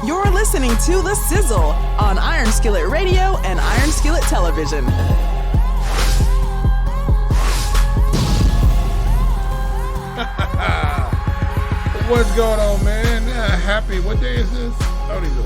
You're listening to The Sizzle on Iron Skillet Radio and Iron Skillet Television. What's going on, man? Happy. What day is this? Oh, these are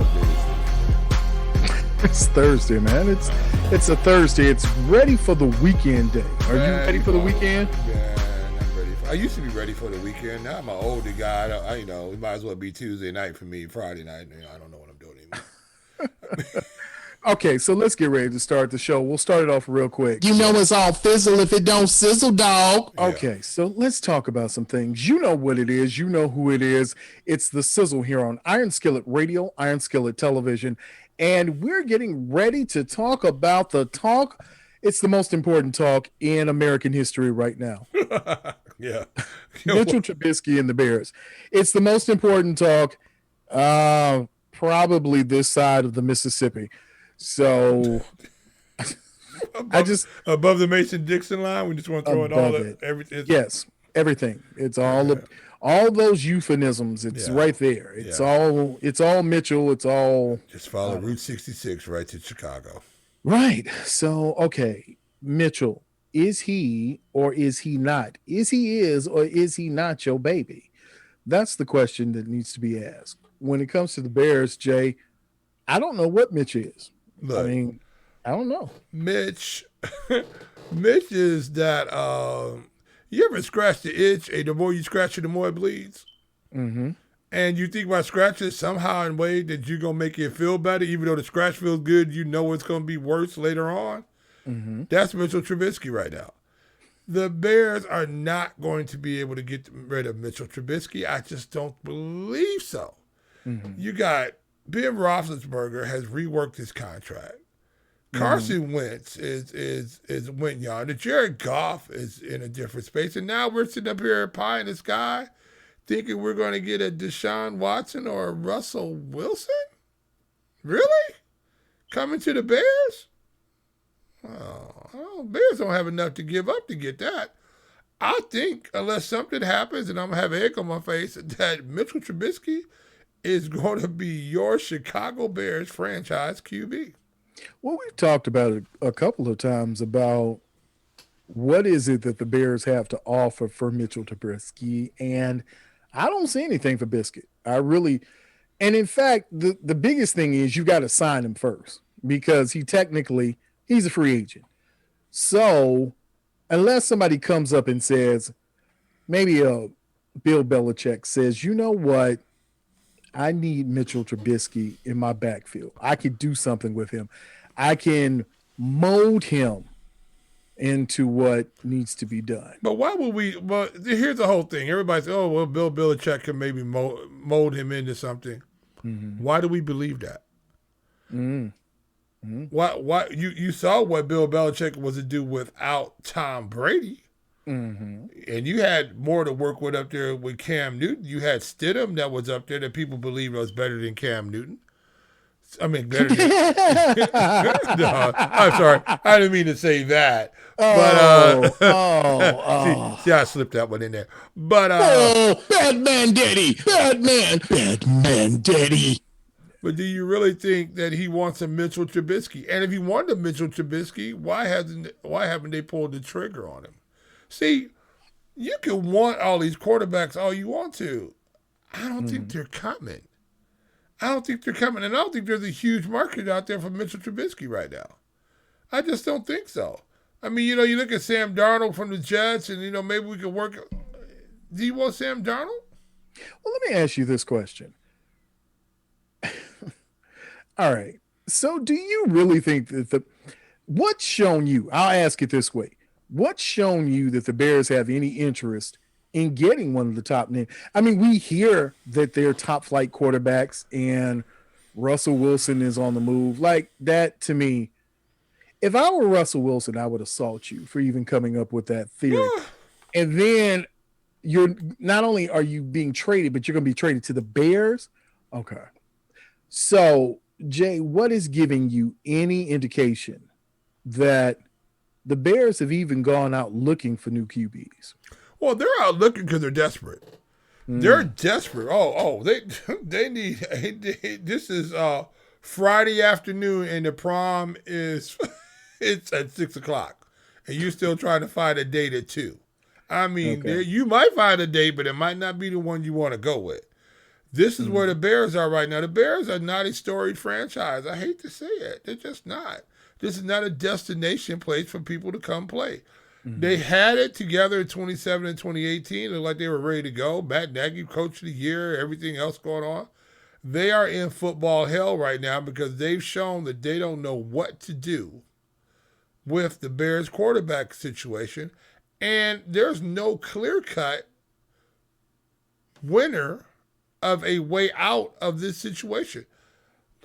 days. It's Thursday, man. It's a Thursday. It's ready for the weekend day. Are you ready for the weekend? Yeah, I'm ready. I used to be ready for the weekend. Now I'm an older guy. It might as well be Tuesday night for me, Friday night. I don't know what I'm doing anymore. Okay, so let's get ready to start the show. We'll start it off real quick. You know it's all fizzle if it don't sizzle, dog. Okay, so let's talk about some things. You know what it is. You know who it is. It's The Sizzle here on Iron Skillet Radio, Iron Skillet Television. And we're getting ready to talk about the talk. It's the most important talk in American history right now. Yeah. Mitchell Trubisky and the Bears. It's the most important talk probably this side of the Mississippi. So above the Mason-Dixon line, we just want to throw it all at everything. Yes, everything. It's all those euphemisms. It's right there. It's all Mitchell. It's all just follow Route 66 right to Chicago. Right. So okay, Mitchell, is he or is he not? Is he or is he not your baby? That's the question that needs to be asked. When it comes to the Bears, Jay, I don't know what Mitch is. Look, I don't know. Mitch is that you ever scratch the itch, and the more you scratch it, the more it bleeds? Mm-hmm. And you think by scratching it somehow in a way that you're going to make it feel better, even though the scratch feels good, you know it's going to be worse later on? Mm-hmm. That's Mitchell Trubisky right now. The Bears are not going to be able to get rid of Mitchell Trubisky. I just don't believe so. Mm-hmm. You got Ben Roethlisberger has reworked his contract. Carson Wentz is went yonder. Jared Goff is in a different space. And now we're sitting up here pie in the sky thinking we're going to get a Deshaun Watson or a Russell Wilson? Really? Coming to the Bears? Oh, Bears don't have enough to give up to get that. I think, unless something happens and I'm going to have an egg on my face, that Mitchell Trubisky is going to be your Chicago Bears franchise QB. Well, we've talked about it a couple of times about what is it that the Bears have to offer for Mitchell Trubisky, and I don't see anything for Biscuit. And in fact, the biggest thing is you got to sign him first because he's a free agent. So unless somebody comes up and says, maybe Bill Belichick says, you know what? I need Mitchell Trubisky in my backfield. I could do something with him. I can mold him into what needs to be done. But why would we? Well, here's the whole thing. Everybody says, "Oh, well, Bill Belichick can maybe mold him into something." Mm-hmm. Why do we believe that? Mm-hmm. Why? You saw what Bill Belichick was to do without Tom Brady. Mm-hmm. And you had more to work with up there with Cam Newton. You had Stidham that was up there that people believe was better than Cam Newton. I mean, better than... No, I'm sorry. I didn't mean to say that. See, I slipped that one in there. But Batman Daddy! Batman Daddy! But do you really think that he wants a Mitchell Trubisky? And if he wanted a Mitchell Trubisky, why haven't they pulled the trigger on him? See, you can want all these quarterbacks all you want to. I don't think they're coming. And I don't think there's a huge market out there for Mitchell Trubisky right now. I just don't think so. I mean, you look at Sam Darnold from the Jets and, maybe we could work. Do you want Sam Darnold? Well, let me ask you this question. All right. So do you really think that what's shown you, I'll ask it this way. What's shown you that the Bears have any interest in getting one of the top names? I mean, we hear that they're top flight quarterbacks and Russell Wilson is on the move. Like that, to me, if I were Russell Wilson, I would assault you for even coming up with that theory. And then you're not only are you being traded, but you're going to be traded to the Bears. Okay. So, Jay, what is giving you any indication that the Bears have even gone out looking for new QBs? Well, they're out looking because they're desperate. They're desperate. They need. This is Friday afternoon, and the prom is it's at 6:00, and you're still trying to find a date at 2. I mean, you might find a date, but it might not be the one you want to go with. This is where the Bears are right now. The Bears are not a storied franchise. I hate to say it. They're just not. This is not a destination place for people to come play. They had it together in 2017 and 2018. It looked like they were ready to go. Matt Nagy, coach of the year, everything else going on. They are in football hell right now because they've shown that they don't know what to do with the Bears quarterback situation. And there's no clear-cut winner of a way out of this situation.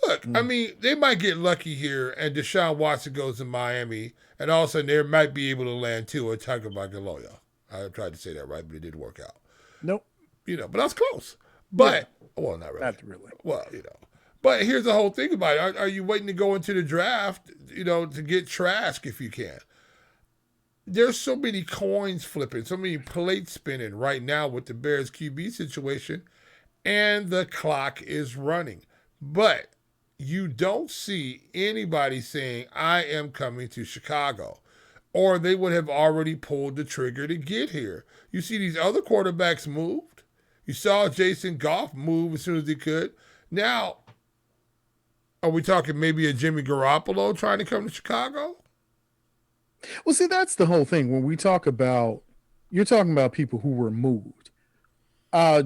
Look, I mean, they might get lucky here and Deshaun Watson goes to Miami and all of a sudden they might be able to land Tua Tagovailoa. I tried to say that right, but it didn't work out. Nope. But that's close. But, well, not really. Not really. Well, But here's the whole thing about it. Are you waiting to go into the draft, to get Trask if you can? There's so many coins flipping, so many plates spinning right now with the Bears QB situation, and the clock is running. But you don't see anybody saying, I am coming to Chicago, or they would have already pulled the trigger to get here. You see these other quarterbacks moved. You saw Jason Goff move as soon as he could. Now, are we talking maybe a Jimmy Garoppolo trying to come to Chicago? Well, see, that's the whole thing. When we talk about, you're talking about people who were moved.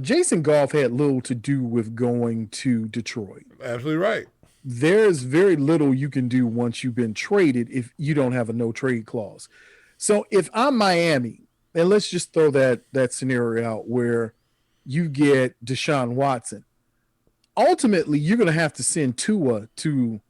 Jason Goff had little to do with going to Detroit. Absolutely right. There's very little you can do once you've been traded if you don't have a no trade clause. So if I'm Miami, and let's just throw that scenario out where you get Deshaun Watson, ultimately you're going to have to send Tua to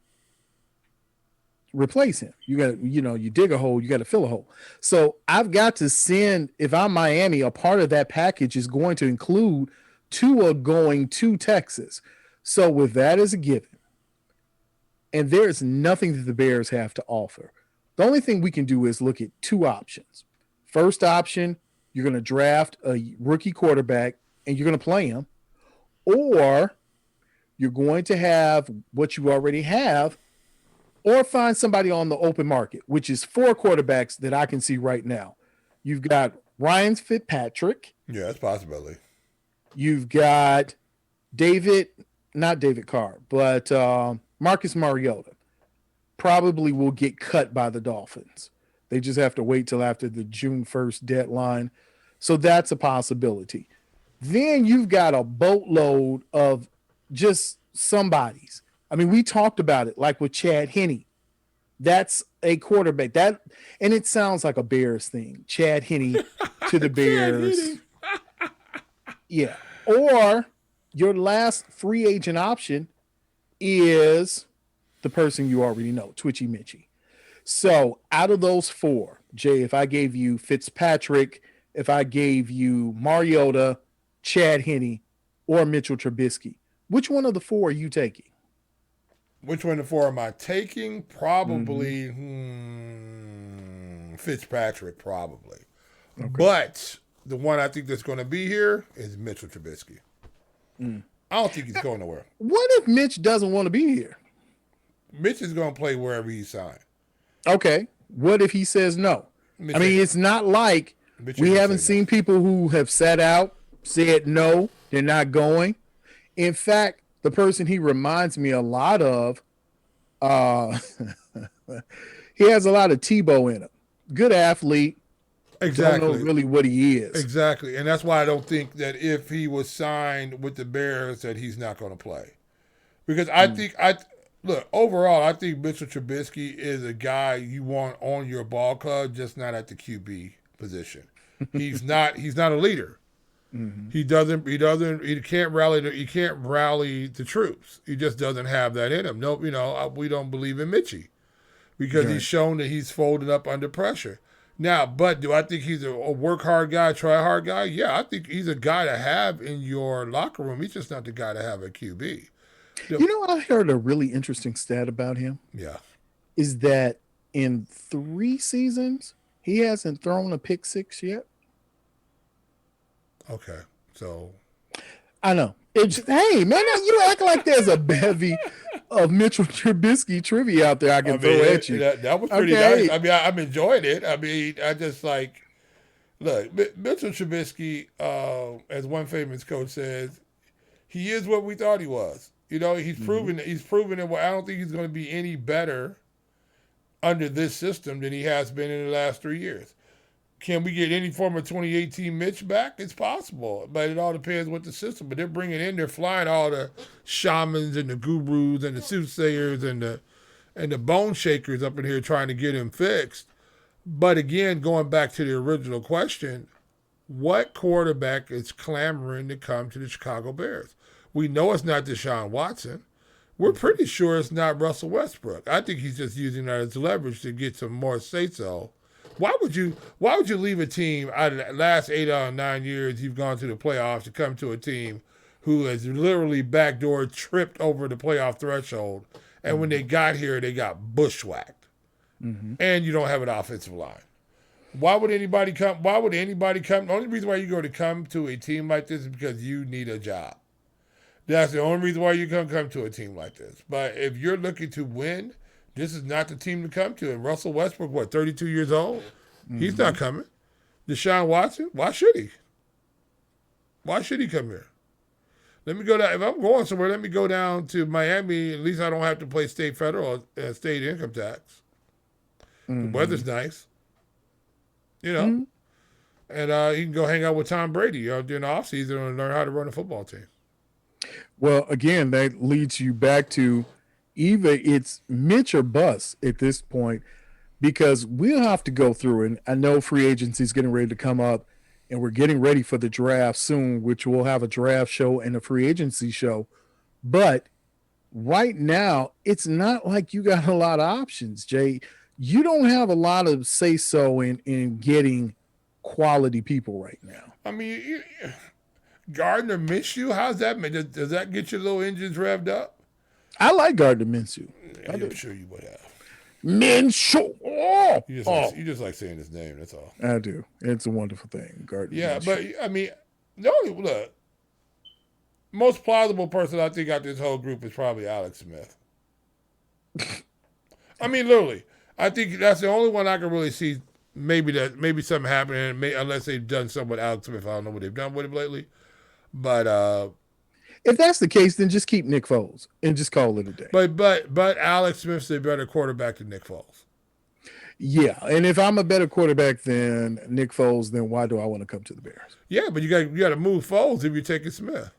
replace him. You got to, you dig a hole, you got to fill a hole. So I've got to send, if I'm Miami, a part of that package is going to include Tua going to Texas. So with that as a given, and there's nothing that the Bears have to offer. The only thing we can do is look at two options. First option, you're going to draft a rookie quarterback and you're going to play him, or you're going to have what you already have, or find somebody on the open market, which is 4 quarterbacks that I can see right now. You've got Ryan Fitzpatrick. Yeah, that's a possibility. You've got not David Carr, but Marcus Mariota probably will get cut by the Dolphins. They just have to wait till after the June 1st deadline. So that's a possibility. Then you've got a boatload of just somebodies. I mean, we talked about it like with Chad Henne. That's a quarterback. And it sounds like a Bears thing. Chad Henne to the Bears. Yeah. Or your last free agent option is the person you already know, Twitchy Mitchie. So out of those 4, Jay, if I gave you Fitzpatrick, if I gave you Mariota, Chad Henne, or Mitchell Trubisky, which one of the 4 are you taking? Which one of the 4 am I taking? Probably Fitzpatrick, probably. Okay. But the one I think that's going to be here is Mitchell Trubisky. I don't think he's going nowhere. What if Mitch doesn't want to be here? Mitch is going to play wherever he's signed. Okay. What if he says no? I mean, it's not like we haven't seen people who have sat out, said no, they're not going. In fact, the person he reminds me a lot of, he has a lot of Tebow in him. Good athlete. Exactly. Don't know really what he is. Exactly. And that's why I don't think that if he was signed with the Bears that he's not going to play. Because overall, I think Mitchell Trubisky is a guy you want on your ball club, just not at the QB position. He's not a leader. Mm-hmm. He can't rally the troops. He just doesn't have that in him. No, we don't believe in Mitchie because he's shown that he's folded up under pressure. Now, but do I think he's a work hard guy, try hard guy? Yeah, I think he's a guy to have in your locker room. He's just not the guy to have at QB. I heard a really interesting stat about him. Yeah. Is that in 3 seasons, he hasn't thrown a pick 6 yet. Okay. So I know. Hey, man, you act like there's a bevy of Mitchell Trubisky trivia out there I can throw at you. That was pretty nice. I mean, I'm enjoying it. I mean, I just like, look, Mitchell Trubisky, as one famous coach says, he is what we thought he was. You know, he's proven it. He's proven it. Well, I don't think he's going to be any better under this system than he has been in the last 3 years. Can we get any form of 2018 Mitch back? It's possible, but it all depends what the system. But they're flying all the shamans and the gurus and the soothsayers and the bone shakers up in here trying to get him fixed. But again, going back to the original question, what quarterback is clamoring to come to the Chicago Bears? We know it's not Deshaun Watson. We're pretty sure it's not Russell Westbrook. I think he's just using that as leverage to get some more say-so. Why would you leave a team out of the last 8 out of 9 years you've gone to the playoffs to come to a team who has literally backdoor tripped over the playoff threshold, and when they got here, they got bushwhacked, and you don't have an offensive line? Why would anybody come? The only reason why you're going to come to a team like this is because you need a job. That's the only reason why you come to a team like this. But if you're looking to win, this is not the team to come to. And Russell Westbrook, 32 years old? He's not coming. Deshaun Watson, why should he? Why should he come here? Let me go down. If I'm going somewhere, let me go down to Miami. At least I don't have to pay state, federal, state income tax. The weather's nice. You know? And you can go hang out with Tom Brady during the offseason and learn how to run a football team. Well, again, that leads you back to either it's Mitch or bust at this point, because we'll have to go through, and I know free agency is getting ready to come up, and we're getting ready for the draft soon, which we'll have a draft show and a free agency show. But right now, it's not like you got a lot of options, Jay. You don't have a lot of say-so in getting quality people right now. I mean, Gardner Minshew, how's that? Does that get your little engines revved up? I like Gardner Minshew. I'm sure you would have. Minshew. You just like saying his name. That's all. I do. It's a wonderful thing, Gardner. Yeah, Minshew. but I mean, look, most plausible person I think out this whole group is probably Alex Smith. I mean, literally, I think that's the only one I can really see. Maybe something happening, unless they've done something with Alex Smith. I don't know what they've done with him lately. But if that's the case, then just keep Nick Foles and just call it a day. But Alex Smith's a better quarterback than Nick Foles. Yeah, and if I'm a better quarterback than Nick Foles, then why do I want to come to the Bears? Yeah, but you got to move Foles if you're taking Smith.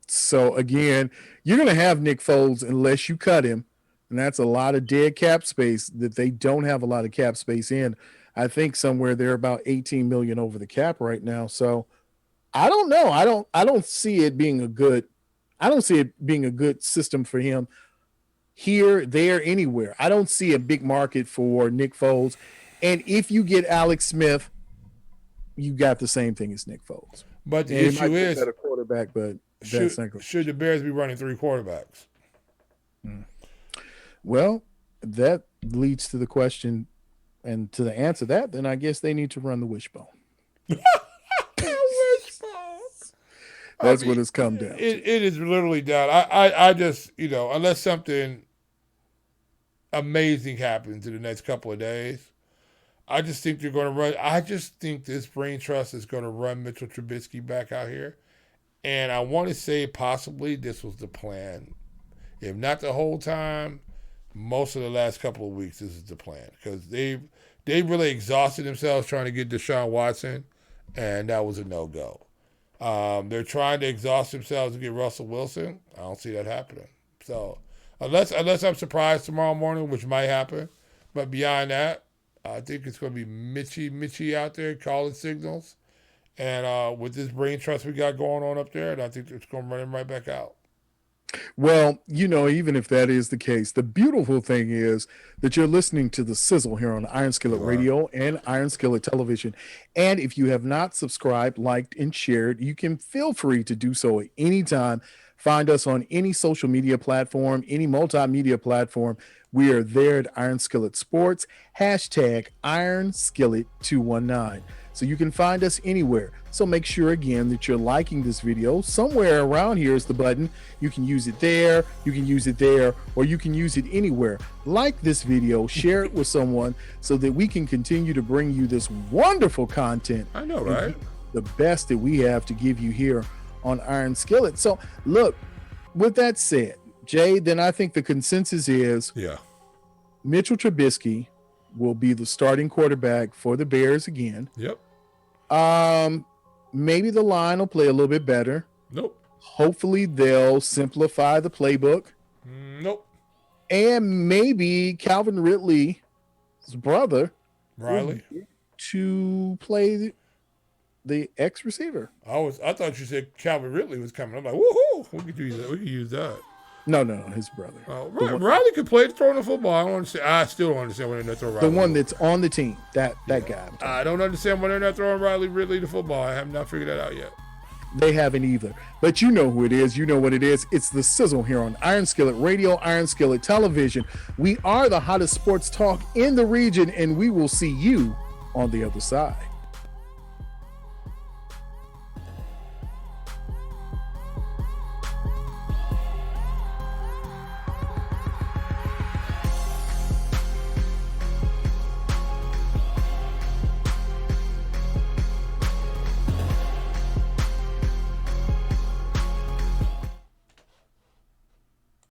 So again, you're going to have Nick Foles unless you cut him, and that's a lot of dead cap space that they don't have a lot of cap space in. I think somewhere they're about $18 million over the cap right now. So I don't know. I don't see it being a good system for him here, there, anywhere. I don't see a big market for Nick Foles. And if you get Alex Smith, you got the same thing as Nick Foles. But the issue is a quarterback, but should the Bears be running 3 quarterbacks? Well, that leads to the question, and to the answer to that, then I guess they need to run the wishbone. That's what it's come down to. It is literally down. I just, unless something amazing happens in the next couple of days, I just think they're going to run. I just think this brain trust is going to run Mitchell Trubisky back out here. And I want to say possibly this was the plan. If not the whole time, most of the last couple of weeks, this is the plan. Because they really exhausted themselves trying to get Deshaun Watson, and that was a no-go. They're trying to exhaust themselves to get Russell Wilson. I don't see that happening. So unless I'm surprised tomorrow morning, which might happen, but beyond that, I think it's going to be Mitchy out there calling signals, and with this brain trust we got going on up there, and I think it's going to run him right back out. Well, even if that is the case, the beautiful thing is that you're listening to the Sizzle here on Iron Skillet Radio and Iron Skillet Television. And if you have not subscribed, liked, and shared, you can feel free to do so at any time. Find us on any social media platform, any multimedia platform. We are there at Iron Skillet Sports, #IronSkillet219. So you can find us anywhere. So make sure again that you're liking this video. Somewhere around here is the button. You can use it there, you can use it there, or you can use it anywhere. Like this video, share it with someone so that we can continue to bring you this wonderful content. I know, right? The best that we have to give you here on Iron Skillet. So look, with that said, Jay, then I think the consensus is Mitchell Trubisky will be the starting quarterback for the Bears again. Yep. Maybe the line will play a little bit better. Nope. Hopefully they'll simplify the playbook. Nope. And maybe Calvin Ridley's brother, Riley, to play the X receiver. I thought you said Calvin Ridley was coming. I'm like, woohoo! We could use that. We could use that. No, his brother. Riley could play throwing the football. I still don't understand why they're not throwing Riley. The one that's on the team. That guy. I don't understand why they're not throwing Ridley the football. I have not figured that out yet. They haven't either. But you know who it is. You know what it is. It's the Sizzle here on Iron Skillet Radio, Iron Skillet Television. We are the hottest sports talk in the region, and we will see you on the other side.